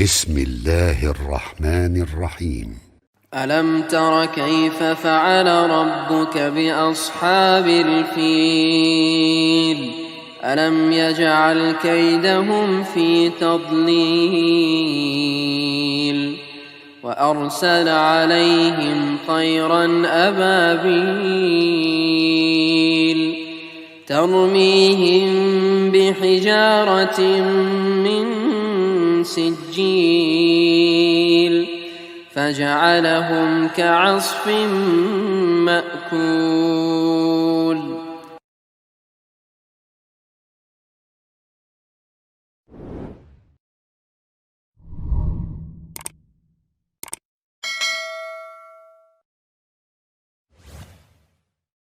بسم الله الرحمن الرحيم. ألم تر كيف فعل ربك بأصحاب الفيل ألم يجعل كيدهم في تضليل وأرسل عليهم طيرا أبابيل ترميهم بحجارة من سجيل فجعلهم كعصف مأكول.